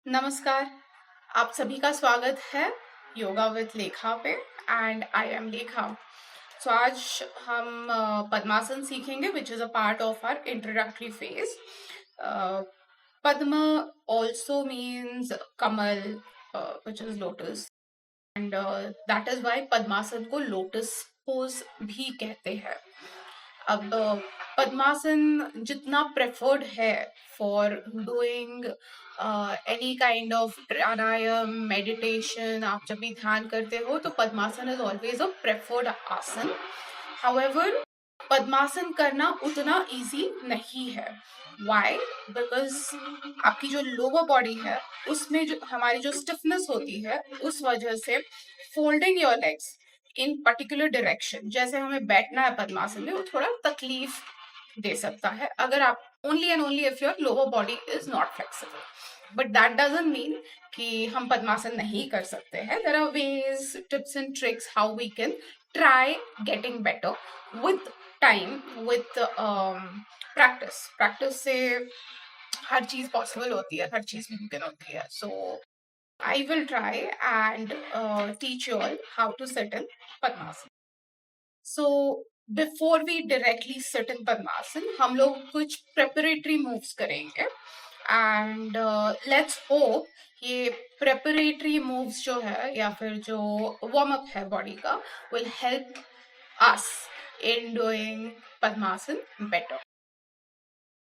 नमस्कार। आप सभी का स्वागत है योगा विद लेखा पे एंड आई एम लेखा। सो आज हम पद्मासन सीखेंगे which is a part of our introductory phase. Padma also means kamal which is lotus and that is why Padmasana को लोटस पोज भी कहते हैं। अब पद्मासन जितना प्रेफर्ड है for doing any kind of pranayama meditation, आप जब भी ध्यान करते हो तो पद्मासन इज ऑलवेज अ प्रेफर्ड आसन। हाउएवर पद्मासन करना उतना इजी नहीं है। वाई? बिकॉज आपकी जो लोअर बॉडी है उसमें जो हमारी जो स्टिफनेस होती है उस वजह से folding your legs in particular direction, जैसे हमें बैठना है पद्मासन में, वो थोड़ा तकलीफ दे सकता है अगर आप only and only if your lower body is not flexible. But that doesn't mean कि हम पद्मासन नहीं कर सकते हैं। There are ways, tips and tricks how we can try getting better with time, with practice. Practice से हर चीज possible होती है, हर चीज मुमकिन होती है। सो I will try and teach you all how to sit in Padmasana. So before we directly sit in Padmasana, हम लोग कुछ preparatory moves करेंगे and let's hope ये preparatory moves जो है या फिर जो warm up है body का will help us in doing Padmasana better.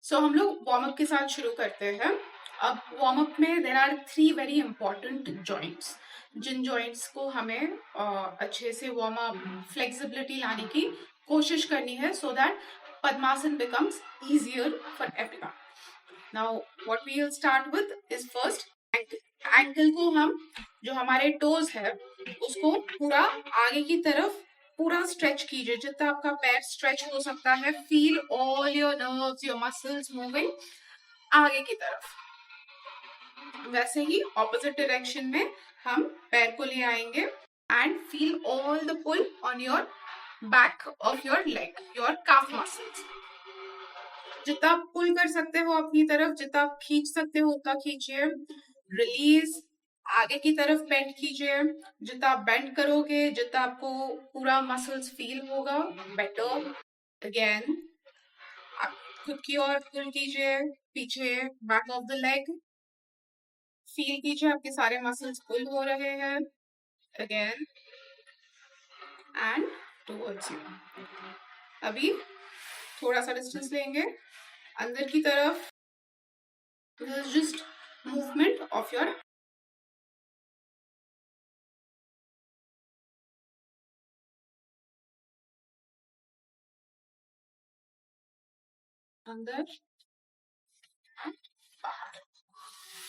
सो हम लोग वार्म अप के साथ शुरू करते हैं। अब वार्म अप में there are 3 very important joints, जिन जॉइंट्स को हमें अच्छे से वार्म अप फ्लेक्सिबिलिटी लाने की कोशिश करनी है so that padmasana becomes easier for everyone. Now what we will start with is first ankle. Ankle को हम, जो हमारे टोज है उसको पूरा आगे की तरफ पूरा स्ट्रेच कीजिए, जितना आपका पैर स्ट्रेच हो सकता है। Feel all your nerves, your muscles moving आगे की तरफ। वैसे ही ऑपोजिट डायरेक्शन में हम पैर को ले आएंगे and feel all the pull on your back of your leg, your calf muscles. जितना आप पुल कर सकते हो अपनी तरफ, जितना आप खींच सकते हो उतना खींचिए। रिलीज, आगे की तरफ बेंड कीजिए। जितना आप बेंड करोगे, जितना आपको पूरा मसल्स फील होगा बेटर। अगेन आप खुद की ओर पुल कीजिए, पीछे back of the leg feel कीजिए, आपके सारे मसल्स पुल हो रहे हैं। Again and towards you. अभी थोड़ा सा डिस्टेंस लेंगे अंदर की तरफ। This is just movement of your अंदर बाहर,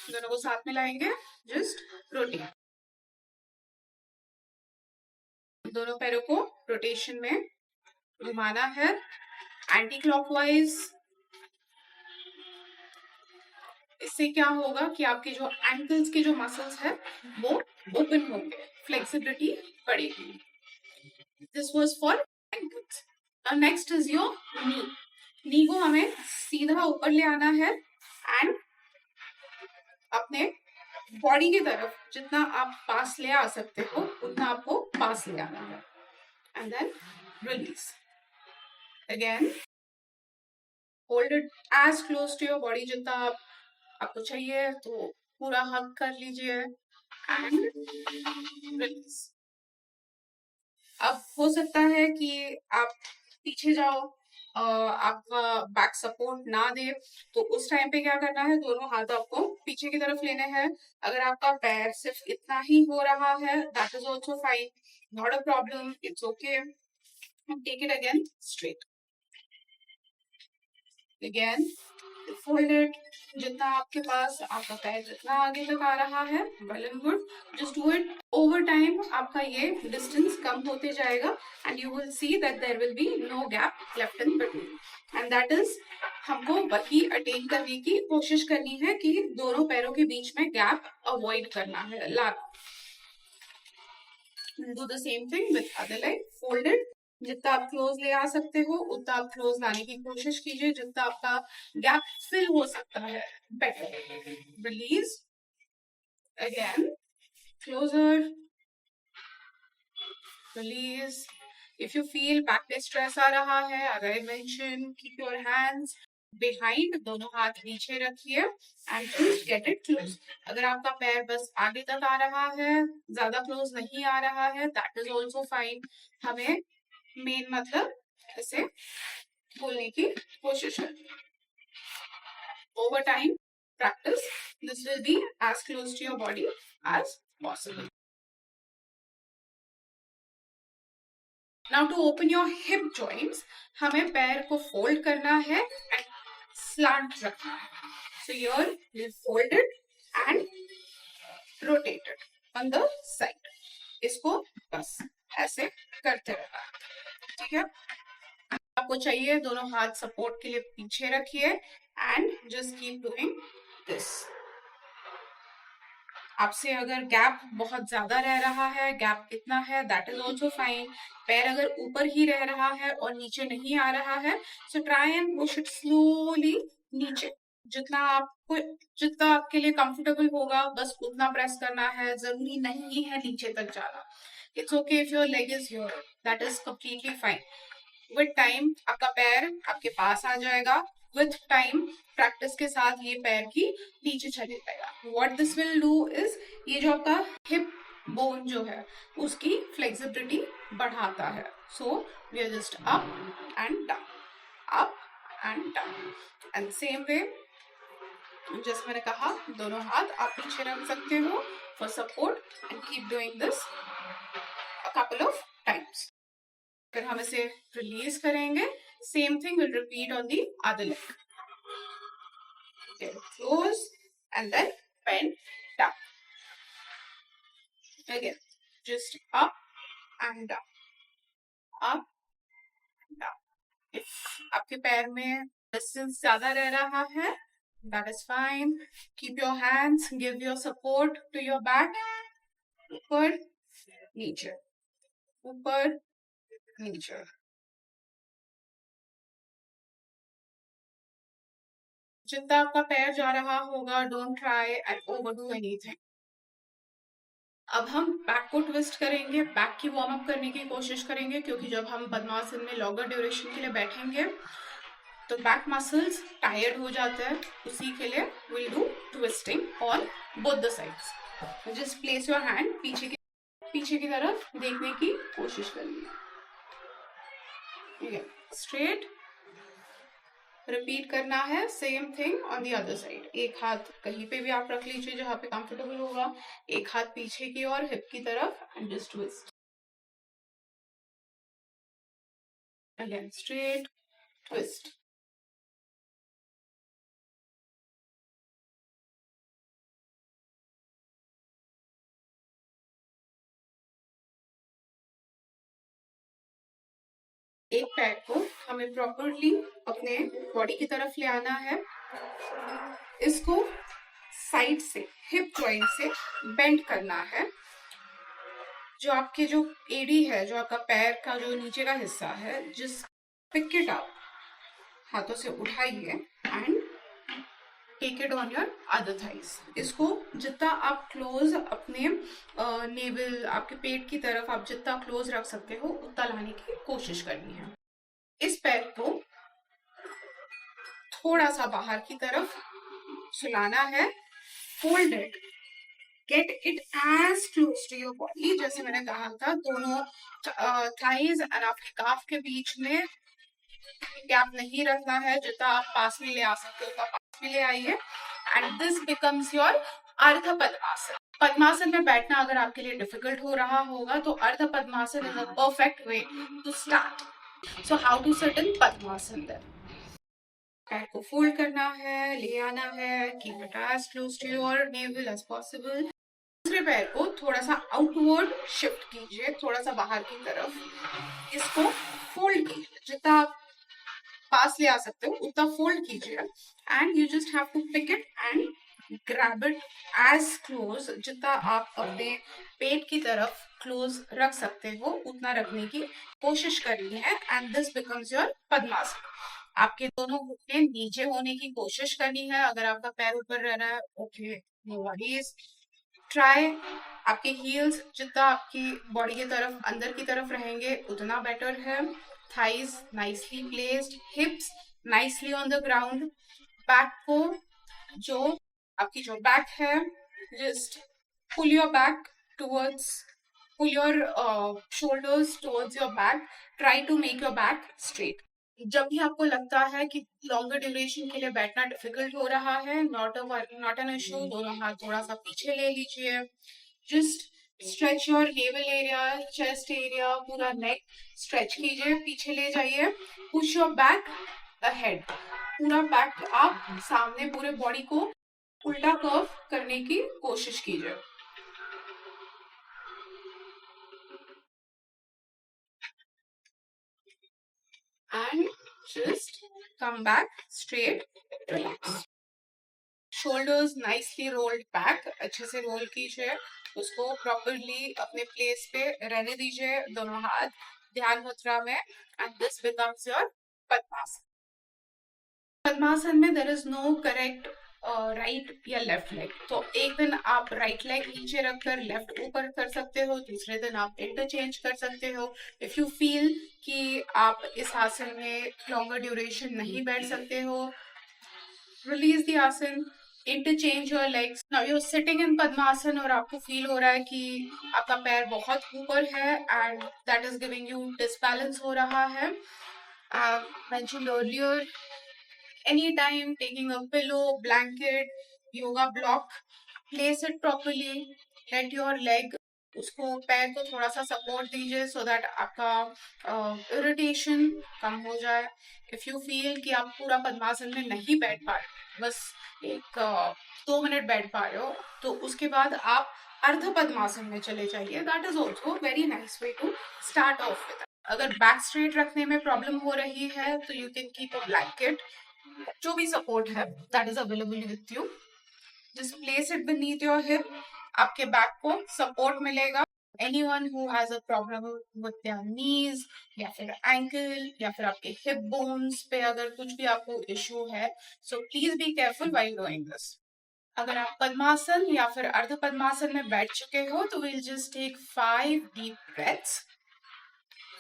दोनों को साथ में लाएंगे। जस्ट रोटेट, दोनों पैरों को रोटेशन में घुमाना है एंटी क्लॉकवाइज। इससे क्या होगा कि आपके जो एंकल्स के जो मसल्स है वो ओपन होंगे, फ्लेक्सिबिलिटी बढ़ेगी। This was for ankles. Next is your knee. Knee को हमें सीधा ऊपर ले आना है एंड अपने बॉडी की तरफ जितना आप पास ले आ सकते हो उतना आपको पास ले आना है and then release. Again hold it as close to your body, जितना आपको चाहिए तो पूरा हग कर लीजिए एंड रिलीज। अब हो सकता है कि आप पीछे जाओ, आपका बैक सपोर्ट ना दे, तो उस टाइम पे क्या करना है, दोनों हाथ आपको पीछे की तरफ लेने हैं। अगर आपका पैर सिर्फ इतना ही हो रहा है that is also fine, not a problem, it's okay. Take it again straight. Again fold it, जितना आपके पास आपका पैर जितना आगे तक आ रहा है well and good. Just do it over time, आपका ये डिस्टेंस कम होते जाएगा and you will see that there will be no gap left in between and that is हमको वही अटेन करने की कोशिश करनी है कि दोनों पैरों के बीच में गैप अवॉइड करना है, लाना। Do the same thing with other leg. Fold it, जितना आप क्लोज ले आ सकते हो उतना आप क्लोज लाने की कोशिश कीजिए, जितना आपका गैप फिल हो सकता है better. Release Again, closer, release. If you feel back पे stress आ रहा है, as I mentioned, keep your hands behind, दोनों हाथ नीचे रखिए and just get it close. अगर आपका पैर बस आगे तक आ रहा है, ज्यादा close नहीं आ रहा है, that is also fine. हमें main मतलब ऐसे खोलने की कोशिश करनी है. Over time, practice, this will be as close to your body as possible. Now to open your hip joints, हमें पैर को fold करना है and slant रखना है. So here you fold it and rotate it on the side. इसको बस ऐसे करते रहना. ठीक है. आपको चाहिए दोनों हाथ सपोर्ट के लिए पीछे रखिए and just keep doing this. आपसे अगर गैप बहुत ज्यादा रह रहा है, गैप कितना है, दैट इज ऑल्सो फाइन. पैर अगर ऊपर ही रह रहा है और नीचे नहीं आ रहा है, so try and push it slowly नीचे. जितना आपके लिए कंफर्टेबल होगा बस उतना प्रेस करना है. जरूरी नहीं है नीचे तक जाना. It's okay if your leg is here, that is completely fine. With time आपका पैर आपके पास आ जाएगा. विथ टाइम प्रैक्टिस के साथ ये पैर की नीचे चले जाएगा. What this will do is, ये जो आपका हिप बोन जो है उसकी फ्लेक्सिबिलिटी बढ़ाता है. So we are just up and down, up and down. And same way जैसे मैंने कहा, दोनों हाथ आप पीछे रख सकते हो for support and keep doing this a couple of times. फिर हम इसे रिलीज करेंगे. Same thing will repeat on the other leg. Close and then bend down. Again, just up and down, up and down. If आपके पैर में distance ज्यादा रह रहा है, that is fine. Keep your hands, give your support to your back. ऊपर नीचे, ऊपर नीचे. जितना आपका पैर जा रहा होगा, don't try and overdo anything. अब हम बैक को ट्विस्ट करेंगे, बैक की वार्म अप करने की कोशिश करेंगे, क्योंकि जब हम पद्मासन में लॉन्गर ड्यूरेशन के लिए बैठेंगे तो बैक मसल्स टायर्ड हो जाते हैं. उसी के लिए will do twisting on both the sides. Just place your hand पीछे की तरफ देखने की कोशिश करनी है. स्ट्रेट. रिपीट करना है same thing on the other side. एक हाथ कहीं पे भी आप रख लीजिए जहां पे कंफर्टेबल होगा. एक हाथ पीछे की और हिप की तरफ and just twist. Again straight, twist. एक पैर को हमें प्रॉपरली अपने बॉडी की तरफ ले आना है. इसको साइड से, हिप जॉइंट से बेंड करना है. जो आपके जो एडी है, जो आपका पैर का जो नीचे का हिस्सा है, जिस पिक इट अप, हाथों से उठाइए and take it on your other thighs. इसको जितना आप क्लोज अपने नेवल, आपके पेट की तरफ आप जितना क्लोज रख सकते हो उतना लाने की कोशिश करनी है. इस पैर को थोड़ा सा बाहर की तरफ सुलाना है. Fold it, get it as close to your body. जैसे मैंने कहा था, दोनों थाइज एंड आपके काफ के बीच में गैप नहीं रखना है. जितना आप पास में ले आ सकते हो उतना पास में ले आइए. एंड दिस बिकम्स योर अर्ध पद्मासन. पद्मासन में बैठना अगर आपके लिए डिफिकल्ट हो रहा होगा तो Ardha Padmasana is a perfect way to start. So how to sit in Padmasana then. पैर को फोल्ड करना है, ले आना है. Keep it as close to your navel as possible. दूसरे पैर को थोड़ा सा आउटवर्ड शिफ्ट कीजिए, थोड़ा सा बाहर की तरफ. इसको फोल्ड कीजिए, जितना आप पास ले आ सकते हो उतना फोल्ड कीजिए. And you just have to pick it and grab it as close. जितना आप अपने पेट की तरफ क्लोज रख सकते हो उतना रखने की कोशिश करनी है. एंड दिस बिकम्स योर पद्मासन. आपके दोनों घुटने नीचे होने की कोशिश करनी है. अगर आपका पैर ऊपर रह रहा है, ओके, नो वरीज. ट्राई आपके हील्स जितना आपकी बॉडी की तरफ अंदर की तरफ रहेंगे उतना बेटर है. Thighs nicely placed, hips nicely on the ground. Back को जो आपकी जो बैक है, just pull your back towards, pull your shoulders towards your back. Try to make your back straight. जब भी आपको लगता है कि लॉन्गर ड्यूरेशन के लिए बैठना डिफिकल्ट हो रहा है, नॉट एन इश्यू, दोनों हाथ थोड़ा सा पीछे ले लीजिए. Just stretch your naval area, chest area, पूरा नेक स्ट्रेच कीजिए, पीछे ले जाइए. पुश योर बैक अहेड, पूरा बैक आप सामने पूरे बॉडी को उल्टा कर्व करने की कोशिश कीजिए. And just come back straight, relax. Shoulders nicely rolled back, अच्छे से रोल कीजिए, उसको प्रॉपरली अपने प्लेस पे रहने दीजिए, दोनों हाथ ध्यान मुद्रा में. And this becomes your पद्मासन. पद्मासन में there is no correct right या लेफ्ट लेग. तो एक दिन आप राइट लेग नीचे रखकर लेफ्ट ऊपर कर सकते हो, दूसरे दिन आप इंटरचेंज कर सकते हो. इफ यू फील कि आप इस आसन में लॉन्गर ड्यूरेशन नहीं बैठ सकते हो, release the asana, interchange your legs. Now you are sitting in Padmasana और आपको फील हो रहा है कि आपका पैर बहुत ऊपर है and that is giving you disbalance हो रहा है. Mentioned earlier, anytime taking a pillow, blanket, yoga block, place it properly, let your leg, उसको पैर को थोड़ा सा सपोर्ट दीजिए so that आपका इरिटेशन कम हो जाए. इफ यू फील कि आप पूरा पद्मासन में नहीं बैठ पा रहे, बस एक 2 मिनट बैठ पा रहे हो, तो उसके बाद आप अर्ध पद्मासन में चले जाइए. That is also very nice way to start off with. अगर बैक स्ट्रेट रखने में प्रॉब्लम हो रही है तो you can keep a blanket, जो भी सपोर्ट है that is available with you. Just place it beneath your hip, आपके बैक को सपोर्ट मिलेगा. Anyone who has a problem with their knees या फिर एंकल या फिर आपके हिप बोन्स पे अगर कुछ भी आपको इश्यू है, so please be careful while doing this. अगर आप पद्मासन या फिर अर्ध पद्मासन में बैठ चुके हो तो we'll just take 5 deep breaths.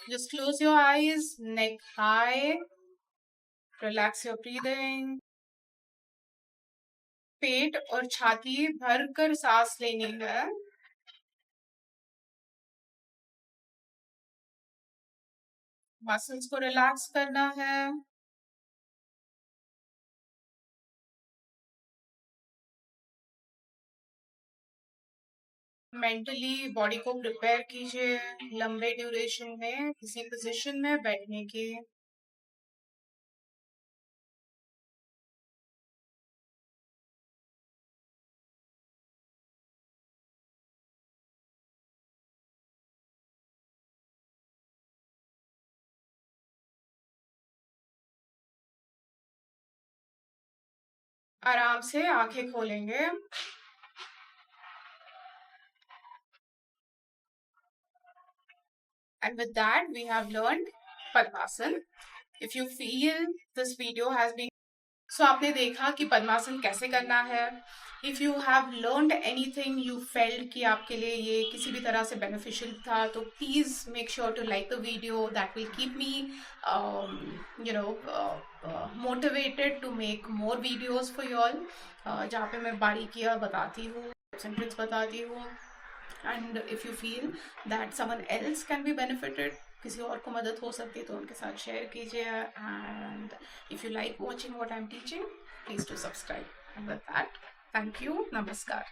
Just close your eyes, neck high. Relax your breathing. पेट और छाती भरकर सांस लेनी है. मसल्स को रिलैक्स करना है. मेंटली बॉडी को प्रिपेयर कीजिए लंबे ड्यूरेशन में किसी पोजीशन में बैठने की. आराम से आंखें खोलेंगे. And with that, we have learned Padmasan. If you feel this video has been, so आपने देखा कि पद्मासन कैसे करना है. If you have learned anything, you felt कि आपके लिए ये किसी भी तरह से beneficial था, तो please make sure to like the video. That will keep me, motivated to make more videos for you all. जहाँ पे मैं बारीकियाँ बताती हूँ, tips and tricks बताती हूँ. And if you feel that someone else can be benefited, किसी और को मदद हो सकती है तो उनके साथ शेयर कीजिए. And if you like watching what I'm teaching, please do subscribe. And with that, thank you. Namaskar.